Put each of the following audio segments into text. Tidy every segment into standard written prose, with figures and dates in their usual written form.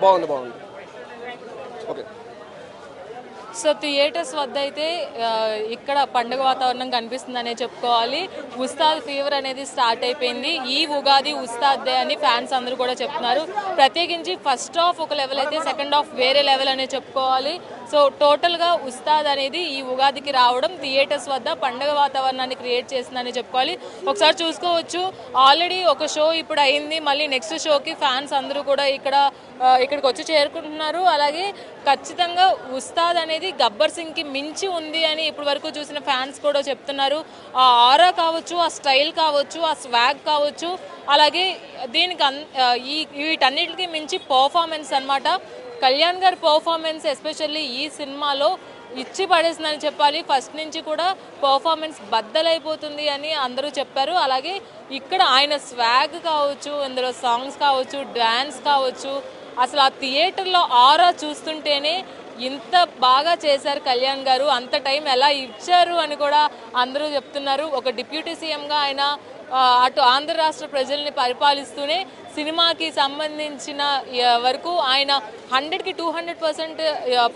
బాగుంది. Okay. So theatres వద్ద అయితే ఇక్కడ పండుగ వాతావరణం కనిపిస్తుందనే చెప్పుకోవాలి. ఉస్తాద్ ఫీవర్ అనేది స్టార్ట్ అయిపోయింది. ఈ ఉగాది ఉస్తాద్ డే అని ఫ్యాన్స్ అందరూ కూడా చెప్తున్నారు. ప్రత్యేకించి ఫస్ట్ హాఫ్ ఒక లెవెల్ అయితే సెకండ్ హాఫ్ వేరే లెవెల్ అనే చెప్పుకోవాలి. సో టోటల్గా ఉస్తాద్ అనేది ఈ ఉగాదికి రావడం థియేటర్స్ వద్ద పండుగ వాతావరణాన్ని క్రియేట్ చేసిందని చెప్పుకోవాలి. ఒకసారి చూసుకోవచ్చు, ఆల్రెడీ ఒక షో ఇప్పుడు అయింది. మళ్ళీ నెక్స్ట్ షోకి ఫ్యాన్స్ అందరూ కూడా ఇక్కడికి వచ్చి చేరుకుంటున్నారు. అలాగే ఖచ్చితంగా ఉస్తాద్ అనేది గబ్బర్ సింగ్కి మించి ఉంది అని ఇప్పటి వరకు చూసిన ఫ్యాన్స్ కూడా చెప్తున్నారు. ఆ ఆరా కావచ్చు, ఆ స్టైల్ కావచ్చు, ఆ స్వాగ్ కావచ్చు, అలాగే దీనికి వీటన్నిటికీ మించి పర్ఫార్మెన్స్ అనమాట. కళ్యాణ్ గారి పర్ఫార్మెన్స్ ఎస్పెషల్లీ ఈ సినిమాలో ఇచ్చి పడేసిందని చెప్పాలి. ఫస్ట్ నుంచి కూడా పర్ఫార్మెన్స్ బద్దలైపోతుంది అని అందరూ చెప్పారు. అలాగే ఇక్కడ ఆయన స్వాగ్ కావచ్చు, ఇందులో సాంగ్స్ కావచ్చు, డ్యాన్స్ కావచ్చు, అసలు ఆ థియేటర్లో ఆరా చూస్తుంటేనే ఇంత బాగా చేశారు కళ్యాణ్ గారు, అంత టైం ఎలా ఇచ్చారు అని కూడా అందరూ చెప్తున్నారు. ఒక డిప్యూటీ సీఎంగా ఆయన అటు ఆంధ్ర రాష్ట్ర ప్రజల్ని పరిపాలిస్తూనే సినిమాకి సంబంధించిన వరకు ఆయన 100కి 200%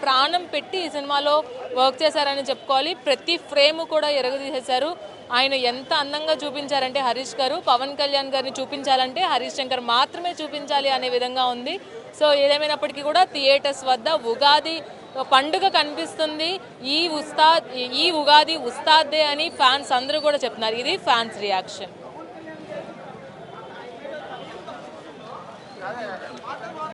ప్రాణం పెట్టి ఈ సినిమాలో వర్క్ చేశారని చెప్పుకోవాలి. ప్రతి ఫ్రేమ్ కూడా ఎరగదీసేశారు. ఆయన ఎంత అందంగా చూపించారంటే హరీష్ గారు, పవన్ కళ్యాణ్ గారిని చూపించాలంటే హరీష్ శంకర్ మాత్రమే చూపించాలి అనే విధంగా ఉంది. సో ఏదేమైనప్పటికీ కూడా థియేటర్స్ వద్ద ఉగాది పండుగ కనిపిస్తుంది. ఈ ఉగాది ఉస్తాద్ డే అని ఫ్యాన్స్ అందరూ కూడా చెప్తున్నారు. ఇది ఫ్యాన్స్ రియాక్షన్.